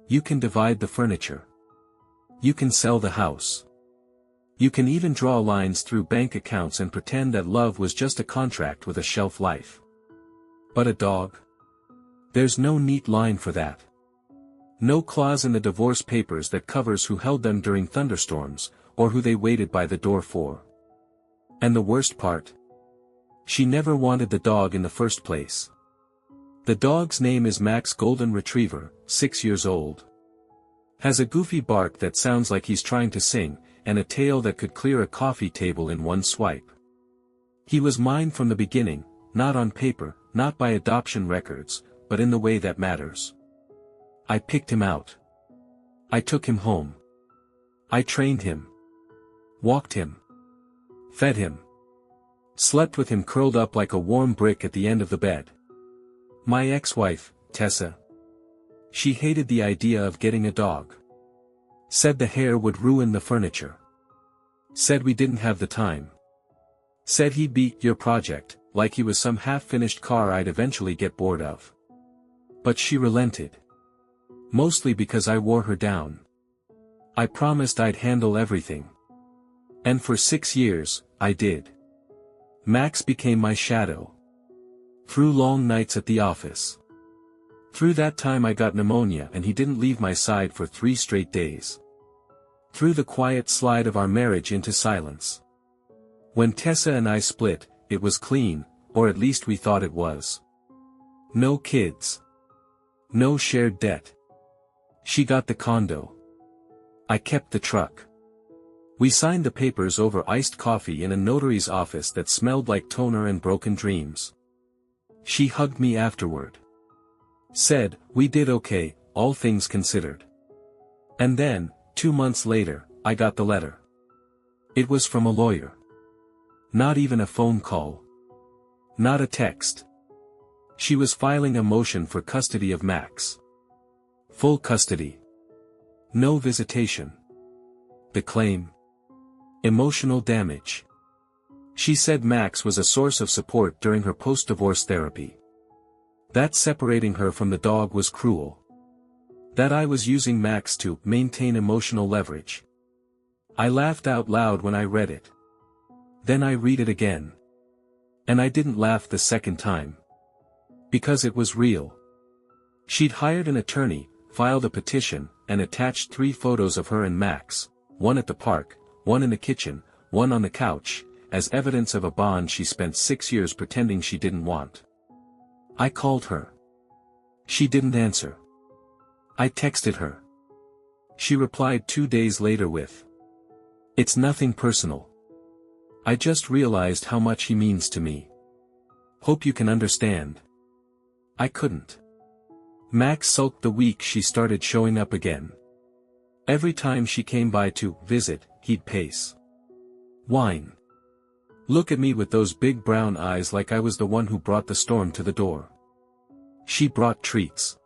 You can divide the furniture. You can sell the house. You can even draw lines through bank accounts and pretend that love was just a contract with a shelf life. But a dog? There's no neat line for that. No clause in the divorce papers that covers who held them during thunderstorms, or who they waited by the door for. And the worst part? She never wanted the dog in the first place. The dog's name is Max Golden Retriever, 6 years old. Has a goofy bark that sounds like he's trying to sing, and a tail that could clear a coffee table in one swipe. He was mine from the beginning, not on paper, not by adoption records, but in the way that matters. I picked him out. I took him home. I trained him. Walked him. Fed him. Slept with him curled up like a warm brick at the end of the bed. My ex-wife, Tessa. She hated the idea of getting a dog. Said the hair would ruin the furniture. Said we didn't have the time. Said he'd be your project, like he was some half-finished car I'd eventually get bored of. But she relented. Mostly because I wore her down. I promised I'd handle everything. And for 6 years, I did. Max became my shadow. Through long nights at the office. Through that time I got pneumonia and he didn't leave my side for 3 straight days. Through the quiet slide of our marriage into silence. When Tessa and I split, it was clean, or at least we thought it was. No kids. No shared debt. She got the condo. I kept the truck. We signed the papers over iced coffee in a notary's office that smelled like toner and broken dreams. She hugged me afterward. Said, we did okay, all things considered. And then, 2 months later, I got the letter. It was from a lawyer. Not even a phone call. Not a text. She was filing a motion for custody of Max. Full custody. No visitation. The claim. Emotional damage. She said Max was a source of support during her post-divorce therapy. That separating her from the dog was cruel. That I was using Max to maintain emotional leverage. I laughed out loud when I read it. Then I read it again. And I didn't laugh the second time. Because it was real. She'd hired an attorney, filed a petition, and attached 3 photos of her and Max, one at the park, one in the kitchen, one on the couch, as evidence of a bond she spent 6 years pretending she didn't want. I called her. She didn't answer. I texted her. She replied 2 days later with, "It's nothing personal. I just realized how much he means to me. Hope you can understand." I couldn't. Max sulked the week she started showing up again. Every time she came by to visit, he'd pace. Whine. Look at me with those big brown eyes like I was the one who brought the storm to the door. She brought treats.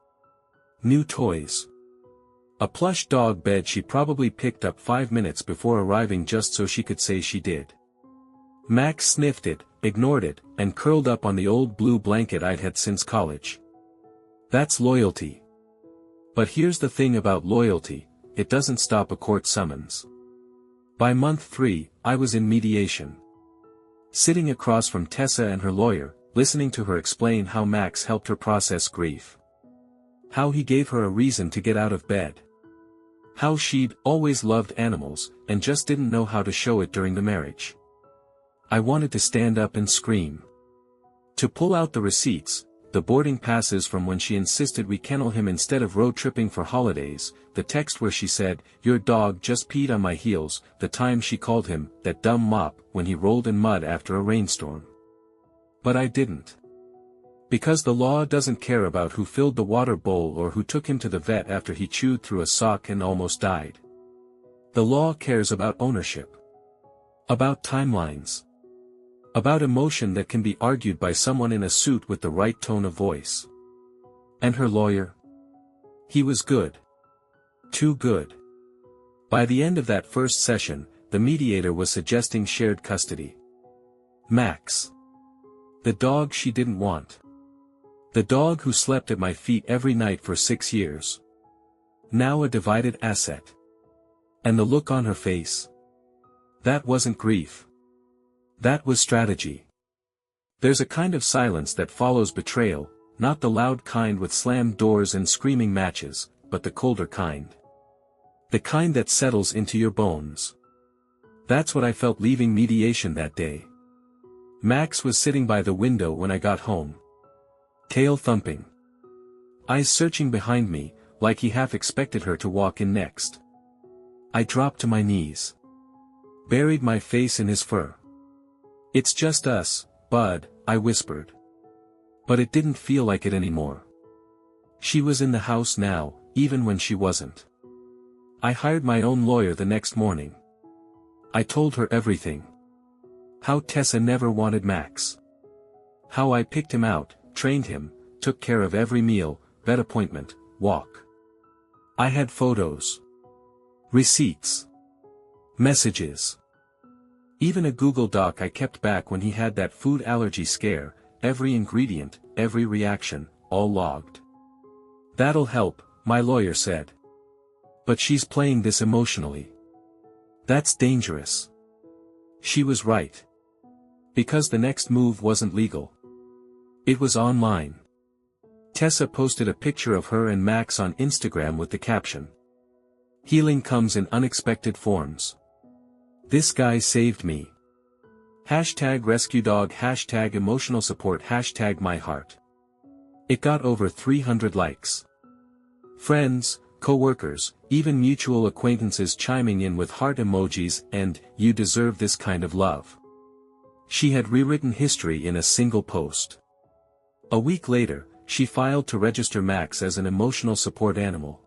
New toys. A plush dog bed she probably picked up 5 minutes before arriving just so she could say she did. Max sniffed it, ignored it, and curled up on the old blue blanket I'd had since college. That's loyalty. But here's the thing about loyalty, it doesn't stop a court summons. By month 3, I was in mediation. Sitting across from Tessa and her lawyer, listening to her explain how Max helped her process grief. How he gave her a reason to get out of bed. How she'd always loved animals, and just didn't know how to show it during the marriage. I wanted to stand up and scream. To pull out the receipts, the boarding passes from when she insisted we kennel him instead of road tripping for holidays, the text where she said, "Your dog just peed on my heels," the time she called him, "that dumb mop," when he rolled in mud after a rainstorm. But I didn't. Because the law doesn't care about who filled the water bowl or who took him to the vet after he chewed through a sock and almost died. The law cares about ownership. About timelines. About emotion that can be argued by someone in a suit with the right tone of voice. And her lawyer? He was good. Too good. By the end of that first session, the mediator was suggesting shared custody. Max. The dog she didn't want. The dog who slept at my feet every night for 6 years. Now a divided asset. And the look on her face. That wasn't grief. That was strategy. There's a kind of silence that follows betrayal, not the loud kind with slammed doors and screaming matches, but the colder kind. The kind that settles into your bones. That's what I felt leaving mediation that day. Max was sitting by the window when I got home. Tail thumping. Eyes searching behind me, like he half expected her to walk in next. I dropped to my knees. Buried my face in his fur. "It's just us, bud," I whispered. But it didn't feel like it anymore. She was in the house now, even when she wasn't. I hired my own lawyer the next morning. I told her everything. How Tessa never wanted Max. How I picked him out, trained him, took care of every meal, vet appointment, walk. I had photos. Receipts. Messages. Even a Google Doc I kept back when he had that food allergy scare, every ingredient, every reaction, all logged. "That'll help," my lawyer said. "But she's playing this emotionally. That's dangerous." She was right. Because the next move wasn't legal. It was online. Tessa posted a picture of her and Max on Instagram with the caption, "Healing comes in unexpected forms. This guy saved me. #RescueDog, #emotional support, #myheart." It got over 300 likes. Friends, co-workers, even mutual acquaintances chiming in with heart emojis and, "You deserve this kind of love." She had rewritten history in a single post. A week later, she filed to register Max as an emotional support animal.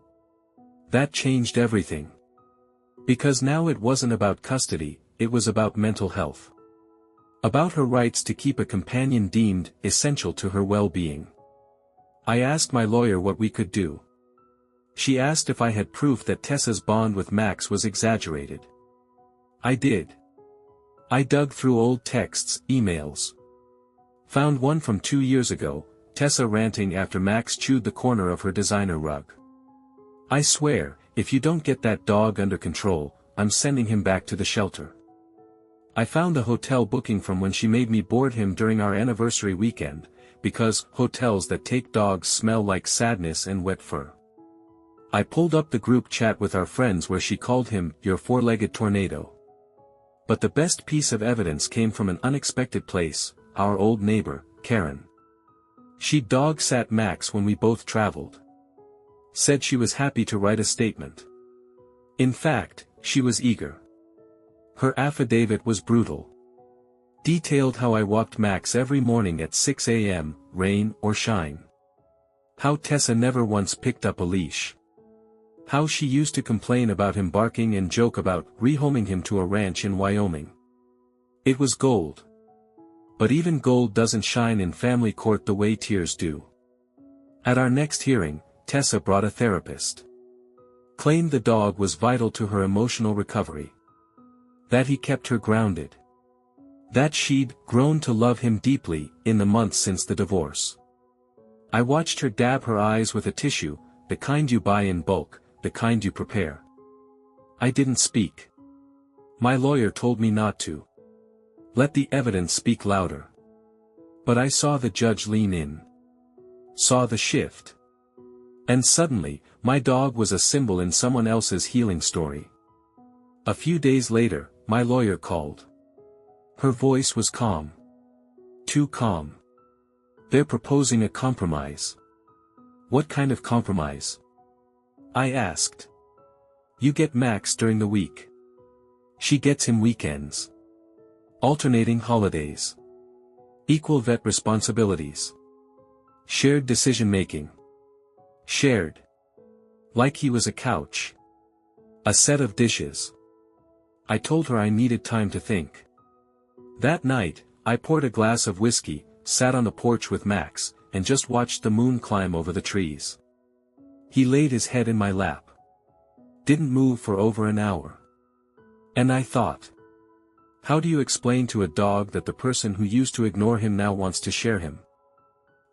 That changed everything. Because now it wasn't about custody, it was about mental health. About her rights to keep a companion deemed essential to her well-being. I asked my lawyer what we could do. She asked if I had proof that Tessa's bond with Max was exaggerated. I did. I dug through old texts, emails. Found one from 2 years ago, Tessa ranting after Max chewed the corner of her designer rug. "I swear, if you don't get that dog under control, I'm sending him back to the shelter." I found a hotel booking from when she made me board him during our anniversary weekend, because hotels that take dogs smell like sadness and wet fur. I pulled up the group chat with our friends where she called him, "your four-legged tornado." But the best piece of evidence came from an unexpected place, our old neighbor, Karen. She dog-sat Max when we both traveled. Said she was happy to write a statement. In fact, she was eager. Her affidavit was brutal. Detailed how I walked Max every morning at 6 a.m., rain or shine. How Tessa never once picked up a leash. How she used to complain about him barking and joke about rehoming him to a ranch in Wyoming. It was gold. But even gold doesn't shine in family court the way tears do. At our next hearing, Tessa brought a therapist. Claimed the dog was vital to her emotional recovery. That he kept her grounded. That she'd grown to love him deeply in the months since the divorce. I watched her dab her eyes with a tissue, the kind you buy in bulk, the kind you prepare. I didn't speak. My lawyer told me not to. Let the evidence speak louder. But I saw the judge lean in. Saw the shift. And suddenly, my dog was a symbol in someone else's healing story. A few days later, my lawyer called. Her voice was calm. Too calm. "They're proposing a compromise." "What kind of compromise?" I asked. "You get Max during the week. She gets him weekends. Alternating holidays. Equal vet responsibilities. Shared decision-making. Shared. Like he was a couch. A set of dishes." I told her I needed time to think. That night, I poured a glass of whiskey, sat on the porch with Max, and just watched the moon climb over the trees. He laid his head in my lap. Didn't move for over an hour. And I thought. How do you explain to a dog that the person who used to ignore him now wants to share him?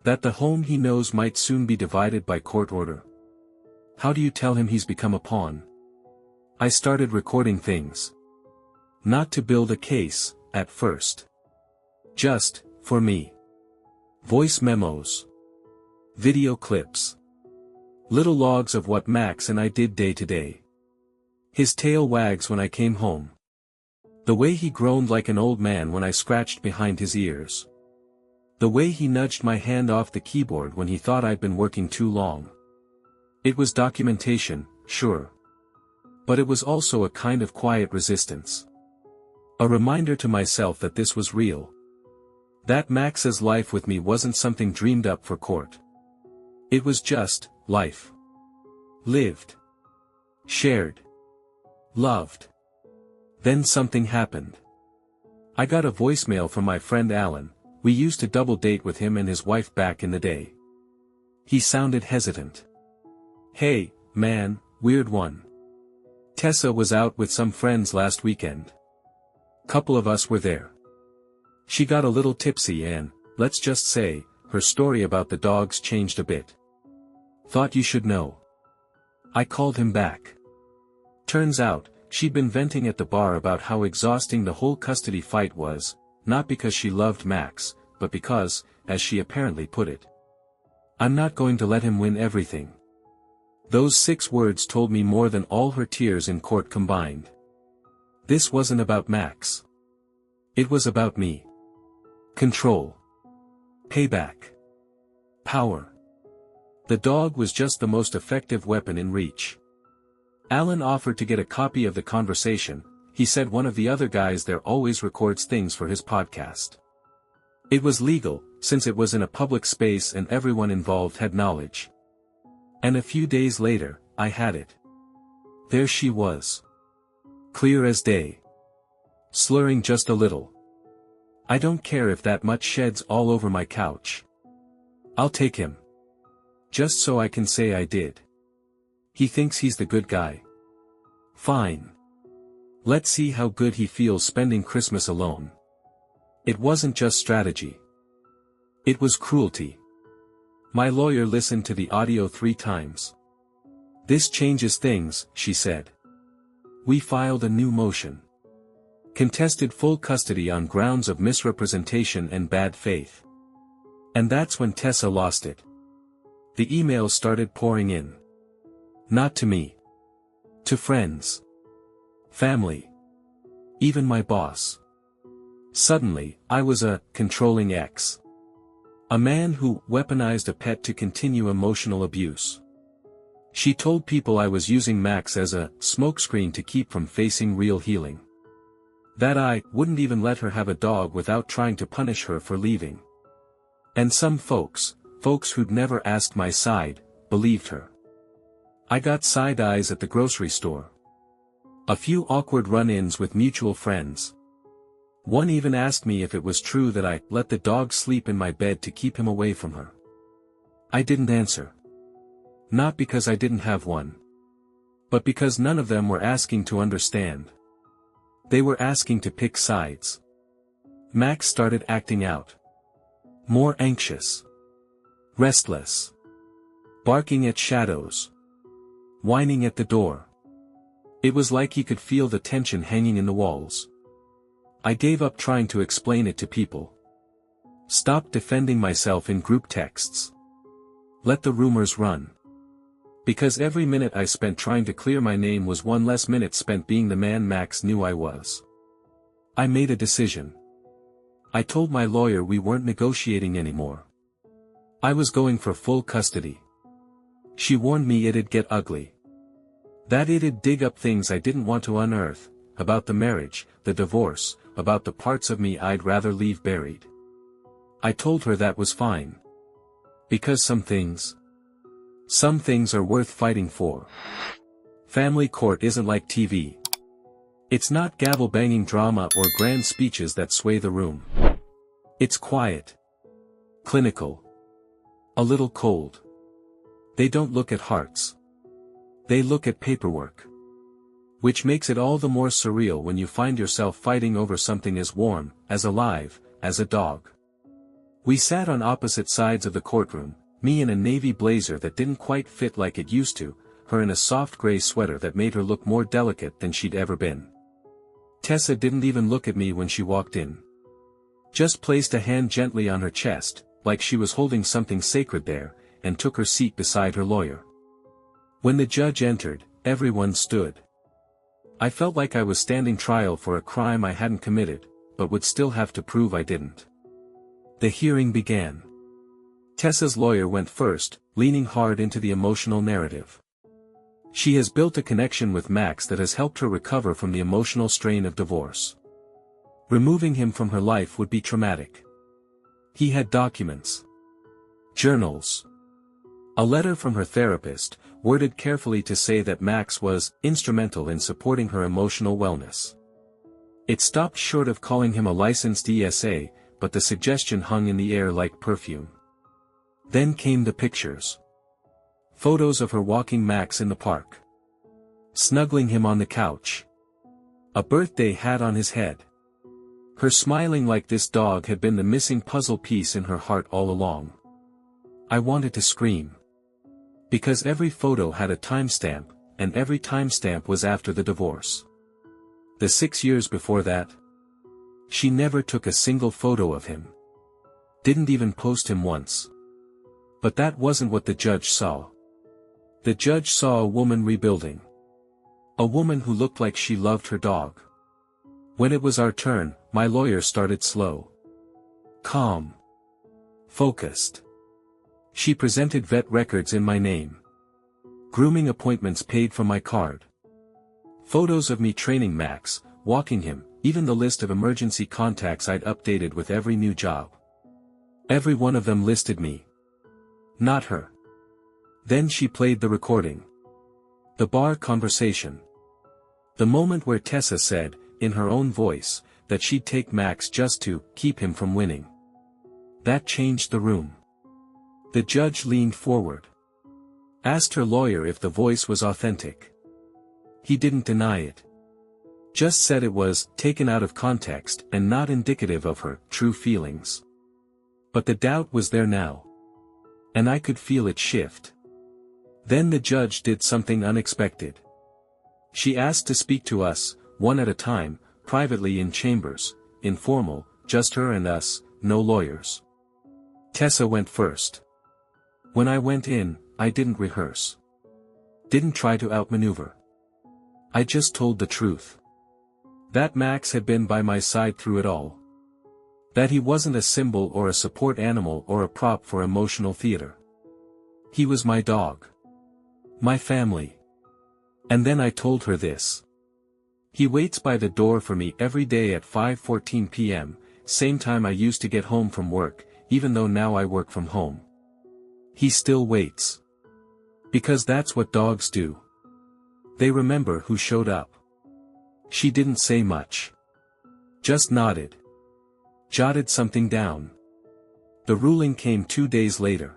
That the home he knows might soon be divided by court order? How do you tell him he's become a pawn? I started recording things. Not to build a case, at first. Just, for me. Voice memos. Video clips. Little logs of what Max and I did day to day. His tail wags when I came home. The way he groaned like an old man when I scratched behind his ears. The way he nudged my hand off the keyboard when he thought I'd been working too long. It was documentation, sure. But it was also a kind of quiet resistance. A reminder to myself that this was real. That Max's life with me wasn't something dreamed up for court. It was just, life. Lived. Shared. Loved. Then something happened. I got a voicemail from my friend Alan. We used to double date with him and his wife back in the day. He sounded hesitant. Hey, man, weird one. Tessa was out with some friends last weekend. Couple of us were there. She got a little tipsy and, let's just say, her story about the dogs changed a bit. Thought you should know. I called him back. Turns out, she'd been venting at the bar about how exhausting the whole custody fight was, not because she loved Max, but because, as she apparently put it, I'm not going to let him win everything. Those 6 words told me more than all her tears in court combined. This wasn't about Max. It was about me. Control. Payback. Power. The dog was just the most effective weapon in reach. Alan offered to get a copy of the conversation. He said one of the other guys there always records things for his podcast. It was legal, since it was in a public space and everyone involved had knowledge. And a few days later, I had it. There she was. Clear as day. Slurring just a little. I don't care if that much sheds all over my couch. I'll take him. Just so I can say I did. He thinks he's the good guy. Fine. Let's see how good he feels spending Christmas alone. It wasn't just strategy. It was cruelty. My lawyer listened to the audio 3 times. This changes things, she said. We filed a new motion. Contested full custody on grounds of misrepresentation and bad faith. And that's when Tessa lost it. The emails started pouring in. Not to me. To friends. Family. Even my boss. Suddenly, I was a controlling ex. A man who weaponized a pet to continue emotional abuse. She told people I was using Max as a smokescreen to keep from facing real healing. That I wouldn't even let her have a dog without trying to punish her for leaving. And some folks who'd never asked my side, believed her. I got side eyes at the grocery store. A few awkward run-ins with mutual friends. One even asked me if it was true that I let the dog sleep in my bed to keep him away from her. I didn't answer. Not because I didn't have one. But because none of them were asking to understand. They were asking to pick sides. Max started acting out. More anxious. Restless. Barking at shadows. Whining at the door. It was like he could feel the tension hanging in the walls. I gave up trying to explain it to people. Stopped defending myself in group texts. Let the rumors run. Because every minute I spent trying to clear my name was one less minute spent being the man Max knew I was. I made a decision. I told my lawyer we weren't negotiating anymore. I was going for full custody. She warned me it'd get ugly. That it'd dig up things I didn't want to unearth, about the marriage, the divorce, about the parts of me I'd rather leave buried. I told her that was fine. Because some things are worth fighting for. Family court isn't like TV. It's not gavel-banging drama or grand speeches that sway the room. It's quiet. Clinical. A little cold. They don't look at hearts. They look at paperwork. Which makes it all the more surreal when you find yourself fighting over something as warm, as alive, as a dog. We sat on opposite sides of the courtroom, me in a navy blazer that didn't quite fit like it used to, her in a soft gray sweater that made her look more delicate than she'd ever been. Tessa didn't even look at me when she walked in. Just placed a hand gently on her chest, like she was holding something sacred there, and took her seat beside her lawyer. When the judge entered, everyone stood. I felt like I was standing trial for a crime I hadn't committed, but would still have to prove I didn't. The hearing began. Tessa's lawyer went first, leaning hard into the emotional narrative. She has built a connection with Max that has helped her recover from the emotional strain of divorce. Removing him from her life would be traumatic. He had documents. Journals. A letter from her therapist, worded carefully to say that Max was instrumental in supporting her emotional wellness. It stopped short of calling him a licensed ESA, but the suggestion hung in the air like perfume. Then came the pictures. Photos of her walking Max in the park. Snuggling him on the couch. A birthday hat on his head. Her smiling like this dog had been the missing puzzle piece in her heart all along. I wanted to scream. Because every photo had a timestamp, and every timestamp was after the divorce. The 6 years before that. She never took a single photo of him. Didn't even post him once. But that wasn't what the judge saw. The judge saw a woman rebuilding. A woman who looked like she loved her dog. When it was our turn, my lawyer started slow. Calm. Focused. She presented vet records in my name. Grooming appointments paid from my card. Photos of me training Max, walking him, even the list of emergency contacts I'd updated with every new job. Every one of them listed me. Not her. Then she played the recording. The bar conversation. The moment where Tessa said, in her own voice, that she'd take Max just to keep him from winning. That changed the room. The judge leaned forward. Asked her lawyer if the voice was authentic. He didn't deny it. Just said it was taken out of context and not indicative of her true feelings. But the doubt was there now. And I could feel it shift. Then the judge did something unexpected. She asked to speak to us, one at a time, privately in chambers, informal, just her and us, no lawyers. Tessa went first. When I went in, I didn't rehearse. Didn't try to outmaneuver. I just told the truth. That Max had been by my side through it all. That he wasn't a symbol or a support animal or a prop for emotional theater. He was my dog. My family. And then I told her this. He waits by the door for me every day at 5:14 p.m., same time I used to get home from work, even though now I work from home. He still waits. Because that's what dogs do. They remember who showed up. She didn't say much. Just nodded. Jotted something down. The ruling came 2 days later.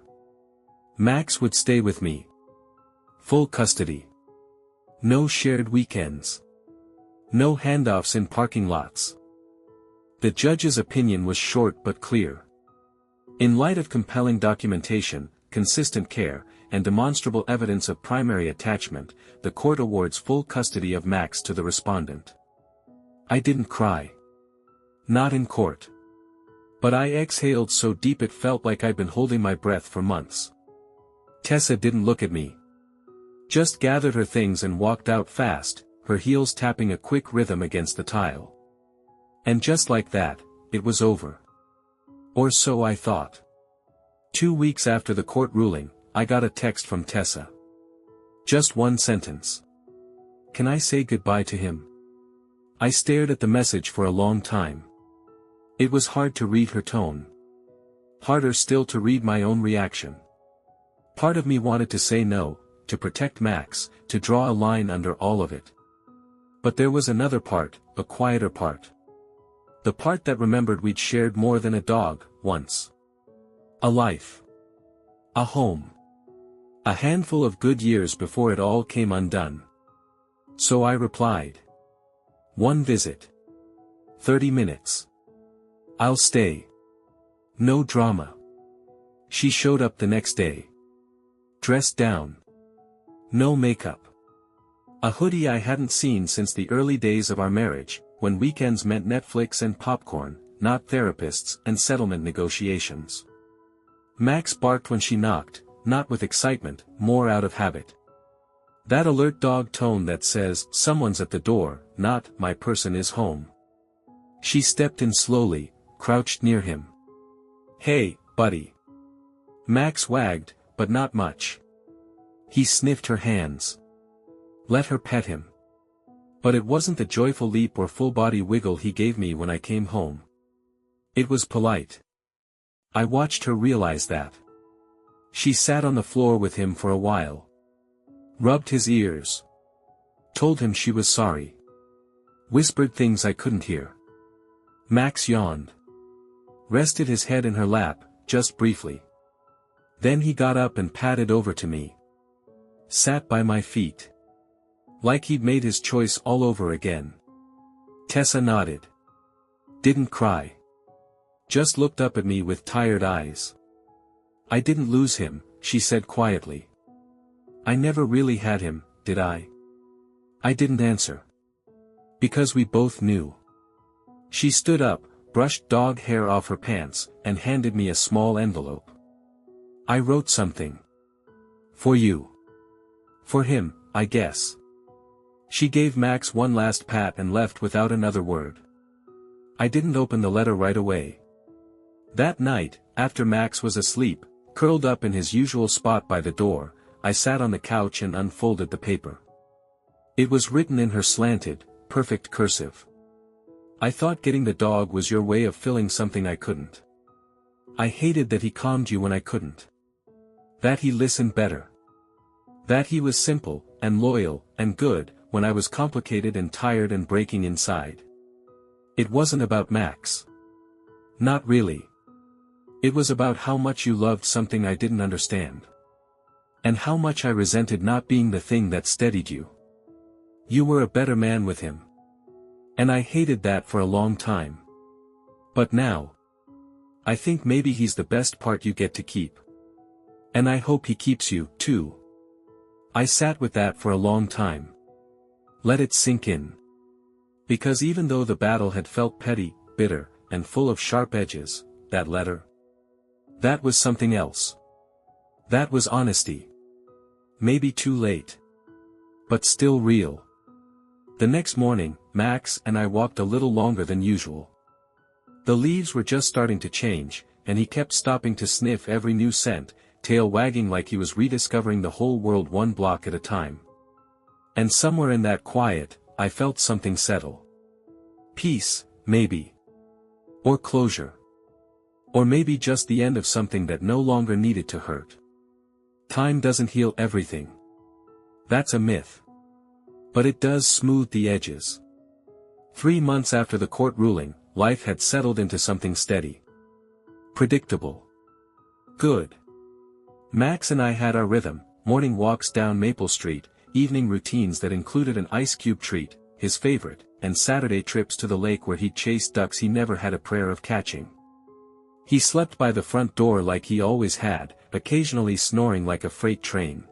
Max would stay with me. Full custody. No shared weekends. No handoffs in parking lots. The judge's opinion was short but clear. In light of compelling documentation, consistent care, and demonstrable evidence of primary attachment, the court awards full custody of Max to the respondent. I didn't cry. Not in court. But I exhaled so deep it felt like I'd been holding my breath for months. Tessa didn't look at me. Just gathered her things and walked out fast, her heels tapping a quick rhythm against the tile. And just like that, it was over. Or so I thought. 2 weeks after the court ruling, I got a text from Tessa. Just one sentence. Can I say goodbye to him? I stared at the message for a long time. It was hard to read her tone. Harder still to read my own reaction. Part of me wanted to say no, to protect Max, to draw a line under all of it. But there was another part, a quieter part. The part that remembered we'd shared more than a dog, once. A life. A home. A handful of good years before it all came undone. So I replied. 1 visit. 30 minutes. I'll stay. No drama. She showed up the next day. Dressed down. No makeup. A hoodie I hadn't seen since the early days of our marriage, when weekends meant Netflix and popcorn, not therapists and settlement negotiations. Max barked when she knocked, not with excitement, more out of habit. That alert dog tone that says, someone's at the door, not, my person is home. She stepped in slowly, crouched near him. Hey, buddy. Max wagged, but not much. He sniffed her hands. Let her pet him. But it wasn't the joyful leap or full-body wiggle he gave me when I came home. It was polite. I watched her realize that. She sat on the floor with him for a while. Rubbed his ears. Told him she was sorry. Whispered things I couldn't hear. Max yawned. Rested his head in her lap, just briefly. Then he got up and padded over to me. Sat by my feet. Like he'd made his choice all over again. Tessa nodded. Didn't cry. Just looked up at me with tired eyes. I didn't lose him, she said quietly. I never really had him, did I? I didn't answer. Because we both knew. She stood up, brushed dog hair off her pants, and handed me a small envelope. I wrote something. For you. For him, I guess. She gave Max one last pat and left without another word. I didn't open the letter right away. That night, after Max was asleep, curled up in his usual spot by the door, I sat on the couch and unfolded the paper. It was written in her slanted, perfect cursive. I thought getting the dog was your way of filling something I couldn't. I hated that he calmed you when I couldn't. That he listened better. That he was simple, and loyal, and good, when I was complicated and tired and breaking inside. It wasn't about Max. Not really. It was about how much you loved something I didn't understand. And how much I resented not being the thing that steadied you. You were a better man with him. And I hated that for a long time. But now, I think maybe he's the best part you get to keep. And I hope he keeps you, too. I sat with that for a long time. Let it sink in. Because even though the battle had felt petty, bitter, and full of sharp edges, that letter. That was something else. That was honesty. Maybe too late. But still real. The next morning, Max and I walked a little longer than usual. The leaves were just starting to change, and he kept stopping to sniff every new scent, tail wagging like he was rediscovering the whole world one block at a time. And somewhere in that quiet, I felt something settle. Peace, maybe. Or closure. Or maybe just the end of something that no longer needed to hurt. Time doesn't heal everything. That's a myth. But it does smooth the edges. 3 months after the court ruling, life had settled into something steady. Predictable. Good. Max and I had our rhythm, morning walks down Maple Street, evening routines that included an ice cube treat, his favorite, and Saturday trips to the lake where he'd chase ducks he never had a prayer of catching. He slept by the front door like he always had, occasionally snoring like a freight train.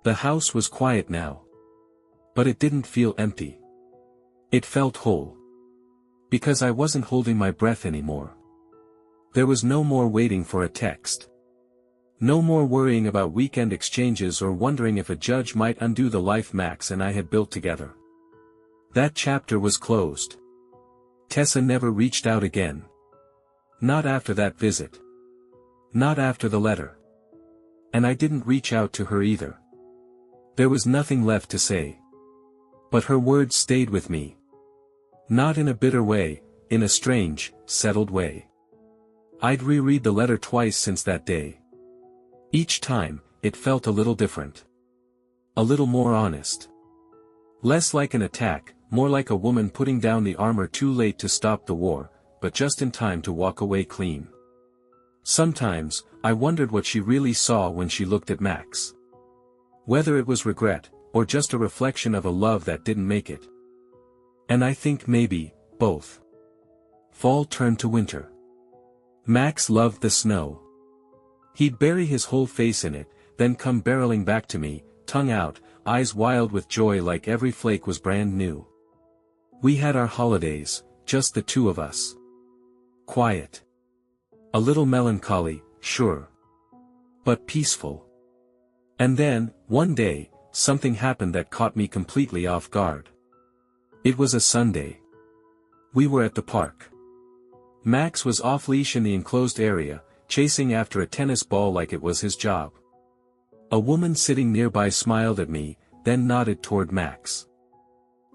The house was quiet now. But it didn't feel empty. It felt whole. Because I wasn't holding my breath anymore. There was no more waiting for a text. No more worrying about weekend exchanges or wondering if a judge might undo the life Max and I had built together. That chapter was closed. Tessa never reached out again. Not after that visit. Not after the letter. And I didn't reach out to her either. There was nothing left to say. But her words stayed with me. Not in a bitter way, in a strange, settled way. I'd reread the letter twice since that day. Each time, it felt a little different. A little more honest. Less like an attack, more like a woman putting down the armor too late to stop the war, but just in time to walk away clean. Sometimes, I wondered what she really saw when she looked at Max. Whether it was regret, or just a reflection of a love that didn't make it. And I think maybe, both. Fall turned to winter. Max loved the snow. He'd bury his whole face in it, then come barreling back to me, tongue out, eyes wild with joy like every flake was brand new. We had our holidays, just the two of us. Quiet. A little melancholy, sure. But peaceful. And then, one day, something happened that caught me completely off guard. It was a Sunday. We were at the park. Max was off-leash in the enclosed area, chasing after a tennis ball like it was his job. A woman sitting nearby smiled at me, then nodded toward Max.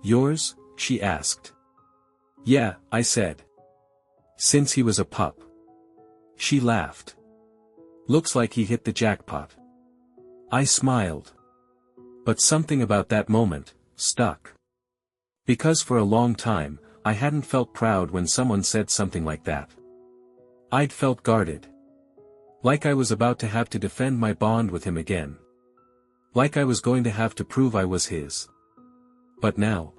"Yours?" she asked. "Yeah," I said. "Since he was a pup." She laughed. "Looks like he hit the jackpot." I smiled. But something about that moment stuck. Because for a long time, I hadn't felt proud when someone said something like that. I'd felt guarded. Like I was about to have to defend my bond with him again. Like I was going to have to prove I was his. But now,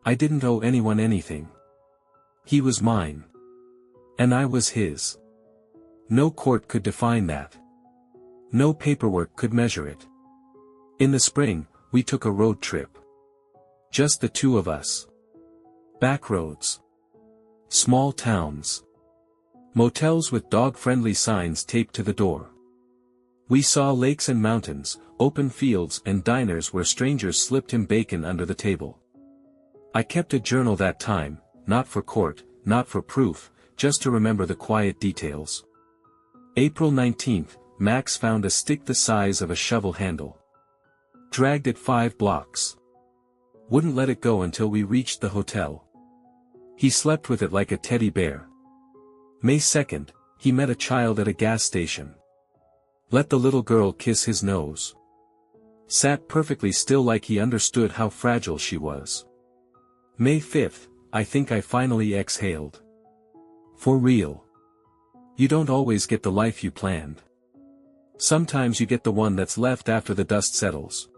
I didn't owe anyone anything. He was mine. And I was his. No court could define that. No paperwork could measure it. In the spring, we took a road trip. Just the two of us. Back roads. Small towns. Motels with dog-friendly signs taped to the door. We saw lakes and mountains, open fields and diners where strangers slipped him bacon under the table. I kept a journal that time, not for court, not for proof, just to remember the quiet details. April 19th, Max found a stick the size of a shovel handle. Dragged it 5 blocks. Wouldn't let it go until we reached the hotel. He slept with it like a teddy bear. May 2nd, he met a child at a gas station. Let the little girl kiss his nose. Sat perfectly still like he understood how fragile she was. May 5th, I think I finally exhaled. For real. You don't always get the life you planned. Sometimes you get the one that's left after the dust settles.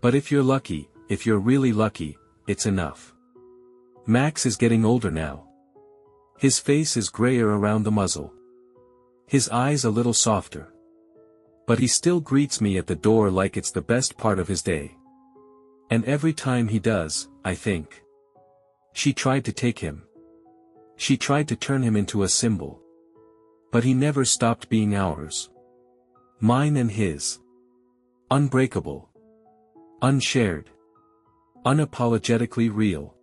But if you're lucky, if you're really lucky, it's enough. Max is getting older now. His face is grayer around the muzzle. His eyes a little softer. But he still greets me at the door like it's the best part of his day. And every time he does, I think. She tried to take him. She tried to turn him into a symbol. But he never stopped being ours. Mine and his. Unbreakable. Unshared. Unapologetically real.